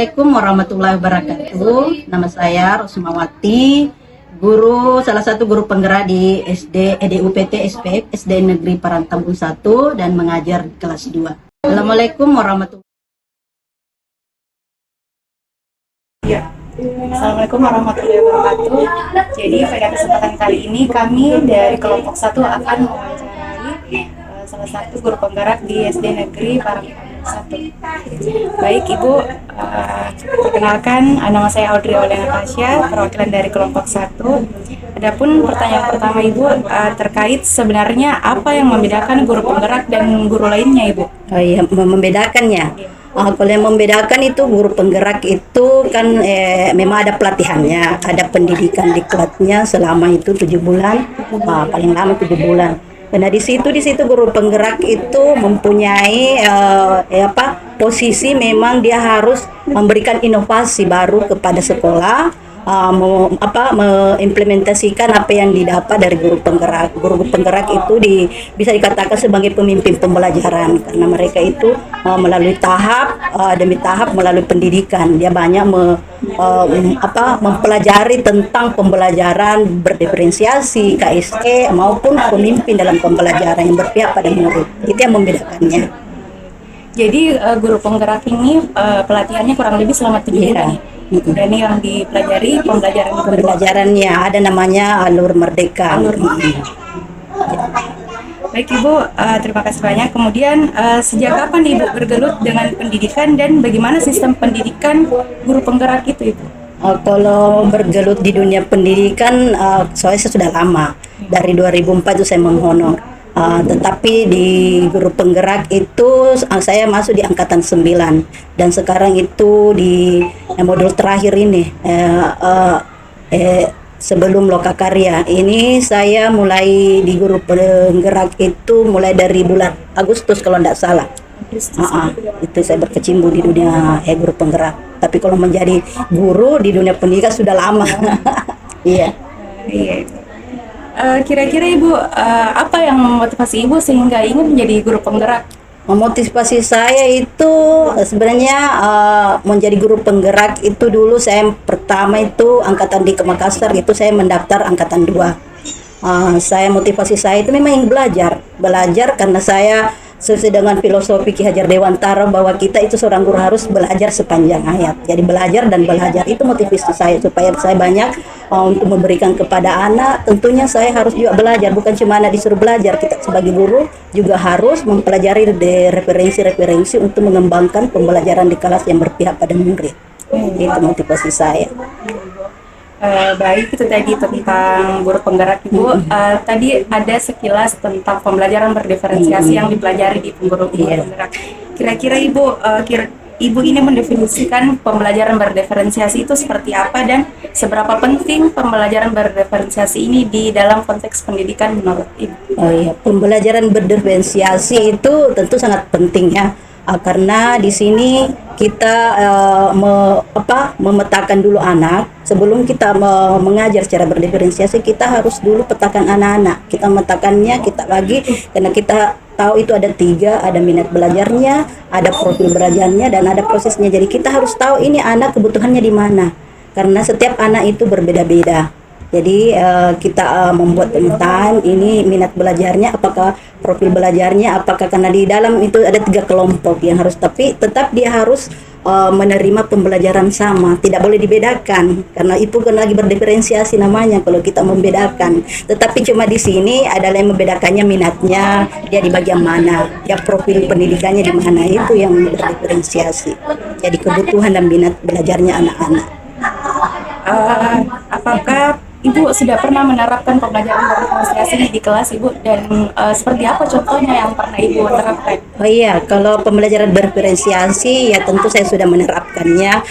Assalamualaikum warahmatullahi wabarakatuh. Nama saya Rosmawati, salah satu guru penggerak di DUPT SPF SD Negeri Parantambun 1 dan mengajar di kelas 2. Assalamualaikum warahmatullahi wabarakatuh. Assalamualaikum warahmatullahi wabarakatuh. Jadi pada kesempatan kali ini kami dari kelompok 1 akan mewawancarai salah satu guru penggerak di SD Negeri Parantambun 1. Baik Ibu, perkenalkan nama saya Audrey Olena Tasya, perwakilan dari kelompok 1. Adapun pertanyaan pertama Ibu terkait sebenarnya apa yang membedakan guru penggerak dan guru lainnya Ibu? Oh iya, membedakannya. Kalau yang membedakan itu guru penggerak itu kan memang ada pelatihannya, ada pendidikan di kelasnya selama itu 7 bulan, paling lama 7 bulan. Nah di situ guru penggerak itu mempunyai posisi memang dia harus memberikan inovasi baru kepada sekolah. Mengimplementasikan apa yang didapat dari guru penggerak. Guru penggerak itu bisa dikatakan sebagai pemimpin pembelajaran karena mereka itu melalui tahap demi tahap melalui pendidikan. Dia banyak mempelajari tentang pembelajaran berdiferensiasi, KSE maupun pemimpin dalam pembelajaran yang berpihak pada murid. Itu yang membedakannya. Jadi guru penggerak ini pelatihannya kurang lebih selama 7 bulan. Dan ini yang dipelajari pembelajarannya ada namanya Alur Merdeka. Baik Ibu, terima kasih banyak. Kemudian sejak kapan Ibu bergelut dengan pendidikan dan bagaimana sistem pendidikan guru penggerak itu Ibu? Kalau bergelut di dunia pendidikan, saya sudah lama. Dari 2004 itu saya menghonor. Tetapi di guru penggerak itu saya masuk di angkatan 9 dan sekarang itu di modul terakhir ini sebelum lokakarya ini saya mulai di guru penggerak itu mulai dari bulan Agustus kalau tidak salah. Itu saya berkecimpung di dunia guru penggerak. Tapi kalau menjadi guru di dunia pendidikan sudah lama. Iya. Kira-kira Ibu, apa yang memotivasi Ibu sehingga ingin menjadi guru penggerak? Memotivasi saya itu sebenarnya menjadi guru penggerak itu dulu saya pertama itu angkatan di Makassar itu saya mendaftar angkatan 2. Motivasi saya itu memang ingin belajar karena saya sesuai dengan filosofi Ki Hajar Dewantara bahwa kita itu seorang guru harus belajar sepanjang hayat. Jadi belajar dan belajar itu motivasi saya supaya saya banyak untuk memberikan kepada anak. Tentunya saya harus juga belajar, bukan cuma anak disuruh belajar. Kita sebagai guru juga harus mempelajari referensi-referensi untuk mengembangkan pembelajaran di kelas yang berpihak pada murid. Itu motivasi saya. Baik, itu tadi tentang guru penggerak Ibu. Tadi ada sekilas tentang pembelajaran berdiferensiasi yang dipelajari di guru penggerak. Kira-kira Ibu ini mendefinisikan pembelajaran berdiferensiasi itu seperti apa dan seberapa penting pembelajaran berdiferensiasi ini di dalam konteks pendidikan menurut Ibu? Pembelajaran berdiferensiasi itu tentu sangat penting ya. Karena di sini kita memetakan dulu anak sebelum kita mengajar secara berdiferensiasi. Kita harus dulu petakan anak-anak, kita metakannya, kita bagi karena kita tahu itu ada 3, ada minat belajarnya, ada profil belajarnya, dan ada prosesnya. Jadi kita harus tahu ini anak kebutuhannya di mana karena setiap anak itu berbeda-beda. Jadi kita membuat pemetaan ini minat belajarnya, apakah profil belajarnya, apakah karena di dalam itu ada 3 kelompok yang harus, tapi tetap dia harus menerima pembelajaran sama, tidak boleh dibedakan karena itu kan lagi berdiferensiasi namanya kalau kita membedakan. Tetapi cuma di sini adalah yang membedakannya minatnya, dia di bagian mana, ya profil pendidikannya di mana, itu yang berdiferensiasi. Jadi kebutuhan dan minat belajarnya anak-anak. Apakah Ibu sudah pernah menerapkan pembelajaran berdiferensiasi di kelas Ibu dan seperti apa contohnya yang pernah Ibu terapkan? Oh iya, kalau pembelajaran berdiferensiasi ya tentu saya sudah menerapkannya.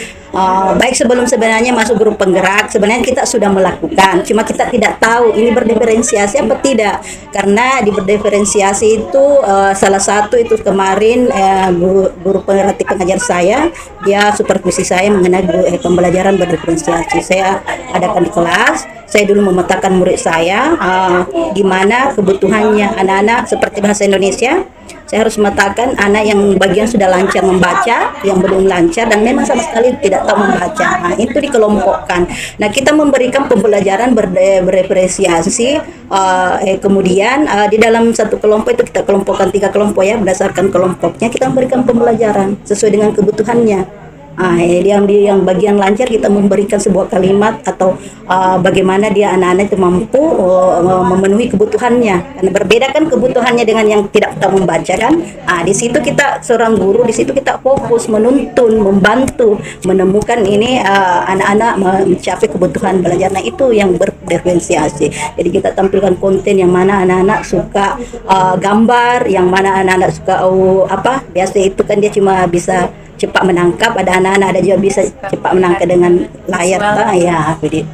Baik sebelum sebenarnya masuk guru penggerak, sebenarnya kita sudah melakukan, cuma kita tidak tahu ini berdiferensiasi apa tidak. Karena di berdiferensiasi itu salah satu itu kemarin guru pengajar saya, dia supervisi saya mengenai pembelajaran berdiferensiasi. Saya adakan di kelas. Saya dulu memetakan murid saya gimana kebutuhannya anak-anak seperti bahasa Indonesia. Saya harus memetakan anak yang bagian sudah lancar membaca, yang belum lancar dan memang sama sekali tidak tahu membaca. Nah, itu dikelompokkan. Nah, kita memberikan pembelajaran berepresiasi. Kemudian di dalam satu kelompok itu kita kelompokkan 3 kelompok ya, berdasarkan kelompoknya kita memberikan pembelajaran sesuai dengan kebutuhannya. Yang bagian lancar kita memberikan sebuah kalimat atau bagaimana dia anak-anak itu mampu memenuhi kebutuhannya, karena berbeda kan kebutuhannya dengan yang tidak tahu membaca kan. Di situ kita seorang guru, di situ kita fokus menuntun, membantu menemukan ini anak-anak mencapai kebutuhan belajar. Nah, itu yang berdiferensiasi. Jadi kita tampilkan konten yang mana anak-anak suka gambar, yang mana anak-anak suka biasa itu kan dia cuma bisa cepat menangkap, ada anak-anak ada juga bisa cepat menangkap dengan layar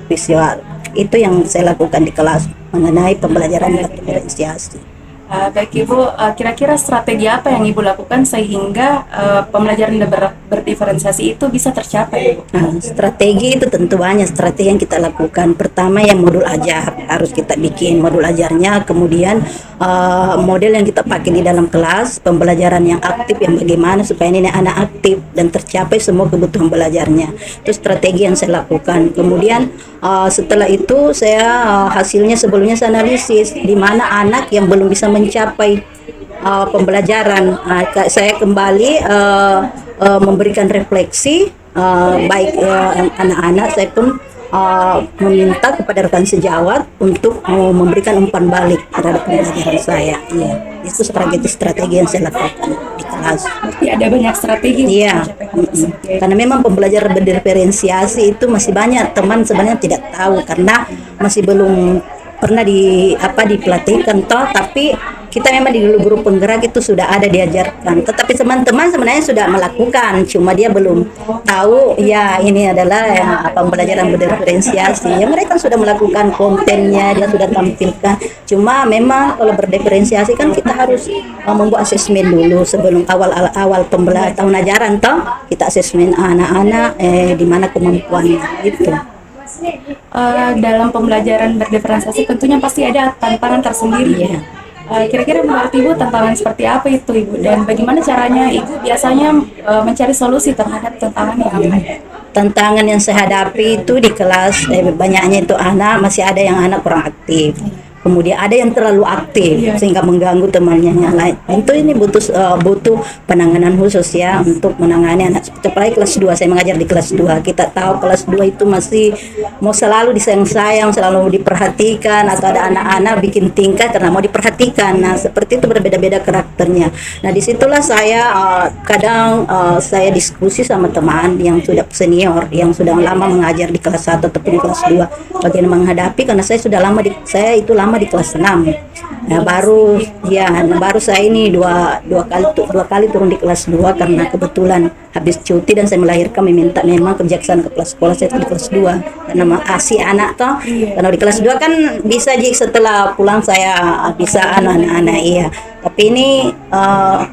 visual. Itu yang saya lakukan di kelas mengenai pembelajaran diferensiasi. Baik Ibu, kira-kira strategi apa yang Ibu lakukan sehingga pembelajaran berdiferensiasi itu bisa tercapai, Ibu? Strategi itu tentu banyak strategi yang kita lakukan. Pertama yang modul ajar, harus kita bikin modul ajarnya, kemudian model yang kita pakai di dalam kelas, pembelajaran yang aktif, yang bagaimana supaya ini anak aktif dan tercapai semua kebutuhan belajarnya. Itu strategi yang saya lakukan. Kemudian setelah itu saya hasilnya sebelumnya saya analisis di mana anak yang belum bisa mencapai pembelajaran. Saya kembali memberikan refleksi baik anak-anak, saya pun meminta kepada rekan sejawat untuk memberikan umpan balik terhadap pembelajaran saya. Itu strategi yang saya lakukan di kelas. Ada banyak strategi. Karena memang pembelajaran berdiferensiasi itu masih banyak teman sebenarnya tidak tahu karena masih belum pernah dipelatihkan tapi kita memang di guru penggerak itu sudah ada diajarkan, tetapi teman-teman sebenarnya sudah melakukan, cuma dia belum tahu ini adalah pembelajaran berdiferensiasi. Mereka sudah melakukan kontennya, dia sudah tampilkan, cuma memang kalau berdiferensiasi kan kita harus membuat asesmen dulu sebelum awal tahun ajaran kita asesmen anak-anak di mana kemampuannya itu. Dalam pembelajaran berdiferensiasi tentunya pasti ada tantangan tersendiri. Kira-kira menurut Ibu tantangan seperti apa itu, Ibu? Dan bagaimana caranya Ibu biasanya mencari solusi terhadap tantangan yang ada? Tantangan yang saya hadapi itu di kelas banyaknya itu masih ada yang anak kurang aktif. Kemudian ada yang terlalu aktif sehingga mengganggu temannya yang lain. Tentu ini butuh penanganan khusus ya untuk menangani anak seperti apalagi kelas 2. Saya mengajar di kelas 2. Kita tahu kelas 2 itu masih mau selalu disayang-sayang, selalu diperhatikan, atau ada anak-anak bikin tingkah karena mau diperhatikan. Nah, seperti itu berbeda-beda karakternya. Nah, disitulah saya kadang saya diskusi sama teman yang sudah senior, yang sudah lama mengajar di kelas 1 ataupun di kelas 2 bagaimana menghadapi, karena saya sudah lama di kelas 6. Nah, baru saya ini dua kali turun di kelas 2 karena kebetulan habis cuti dan saya melahirkan meminta memang kebijaksanaan kepala sekolah saya di kelas 2 karena masih anak karena di kelas 2 kan bisa setelah pulang saya bisa anak-anak tapi ini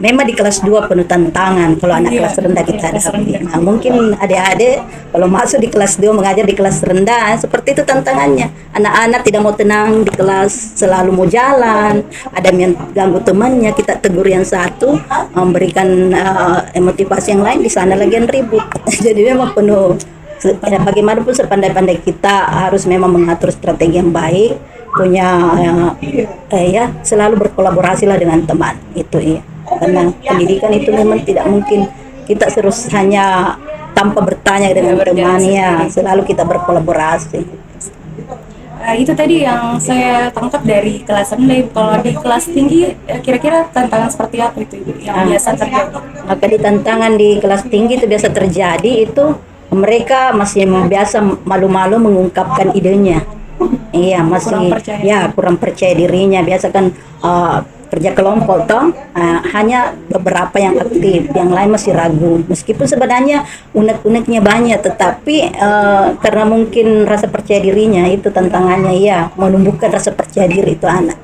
memang di kelas 2 penuh tantangan kalau anak kelas rendah kita hadapi. Nah, mungkin adik-adik kalau masuk di kelas 2 mengajar di kelas rendah seperti itu tantangannya. Anak-anak tidak mau tenang di kelas, selalu mau jalan, ada yang ganggu temannya, kita tegur yang satu, memberikan motivasi yang lain, di sana lagi yang ribut. Jadi memang penuh. Bagaimanapun sepandai-pandai kita harus memang mengatur strategi yang baik, punya selalu berkolaborasi lah dengan teman itu karena pendidikan itu memang tidak mungkin kita terus hanya tanpa bertanya dengan temannya, selalu kita berkolaborasi. Itu tadi yang saya tangkap dari kelas rendah. Kalau di kelas tinggi kira-kira tantangan seperti apa itu Ibu yang biasa terjadi? Maka di tantangan di kelas tinggi itu biasa terjadi itu mereka masih biasa malu-malu mengungkapkan idenya. Masih kurang percaya dirinya. Biasa kan kerja kelompok hanya beberapa yang aktif, yang lain masih ragu. Meskipun sebenarnya unek-uneknya banyak, tetapi karena mungkin rasa percaya dirinya itu tantangannya menumbuhkan rasa percaya diri itu anak.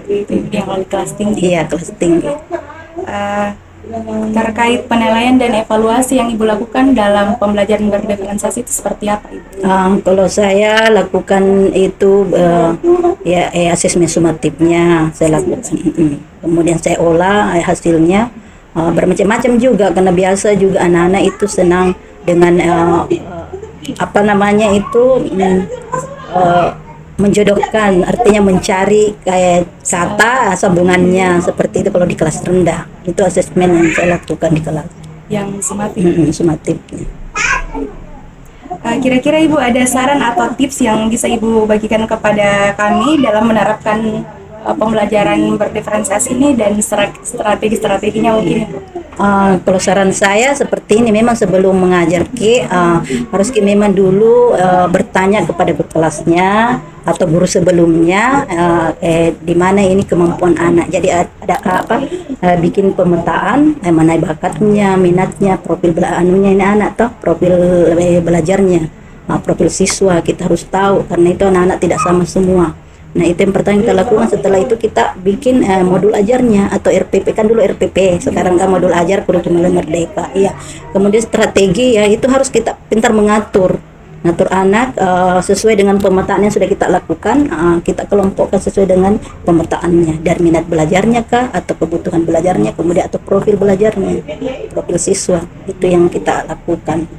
Itu yang kelas tinggi. Kelas tinggi. Terkait penilaian dan evaluasi yang Ibu lakukan dalam pembelajaran berdiferensiasi itu seperti apa, Ibu? Kalau saya lakukan itu ya asesmen sumatifnya saya lakukan. Kemudian saya olah hasilnya bermacam-macam juga karena biasa juga anak-anak itu senang dengan apa namanya itu menjodohkan, artinya mencari kayak kata sambungannya seperti itu kalau di kelas rendah. Itu asesmen yang saya lakukan di kelas Yang sumatif. sumatifnya. Kira-kira Ibu ada saran atau tips yang bisa Ibu bagikan kepada kami dalam menerapkan pembelajaran berdiferensiasi ini dan strategi-strateginya mungkin, Ibu? Kalau saran saya seperti ini, memang sebelum mengajar harus memang dulu bertanya kepada guru kelasnya atau guru sebelumnya di mana ini kemampuan anak. Jadi ada apa bikin pemetaan mana bakatnya, minatnya, profil anunya ini anak toh, profil belajarnya, profil siswa kita harus tahu karena itu anak-anak tidak sama semua. Nah itu yang pertama kita lakukan. Setelah itu kita bikin modul ajarnya atau RPP, kan dulu RPP, sekarang kan modul ajar kurikulum merdeka. Iya. Kemudian strategi ya itu harus kita pintar ngatur anak sesuai dengan pemetaan yang sudah kita lakukan. Kita kelompokkan sesuai dengan pemetaannya, dari minat belajarnya kah atau kebutuhan belajarnya, kemudian atau profil belajarnya, profil siswa. Itu yang kita lakukan.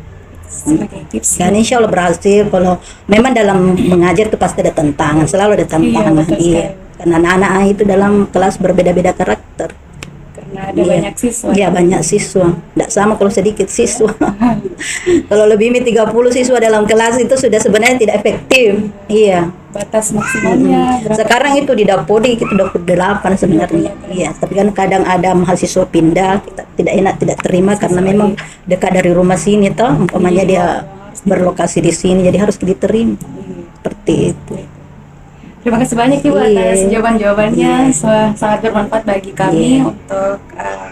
Sebagai tips. Dan insya Allah berhasil. Kalau memang dalam mengajar itu pasti ada tantangan, selalu ada tantangan. Iya, Karena anak-anak itu dalam kelas berbeda-beda karakter. Karena ada banyak siswa. Iya, banyak siswa. Tidak sama kalau sedikit siswa. Kalau lebih 30 siswa dalam kelas itu sudah sebenarnya tidak efektif. Iya. Batas maksimalnya berapa? Sekarang itu di Dapodi itu 28 sebenarnya. Iya, tapi kan kadang ada mahasiswa pindah, kita tidak enak, tidak terima karena memang dekat dari rumah sini toh, umpamanya dia berlokasi di sini, jadi harus diterima. Seperti itu. Terima kasih banyak Ibu Iya. atas jawaban-jawabannya. Sangat bermanfaat bagi kami untuk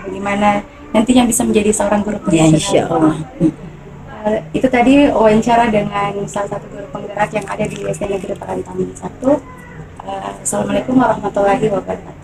bagaimana nantinya bisa menjadi seorang guru Ya, profesional. insya Allah. Itu tadi wawancara dengan salah satu guru penggerak yang ada di SD Negeri Parantaman 1. Assalamualaikum warahmatullahi wabarakatuh.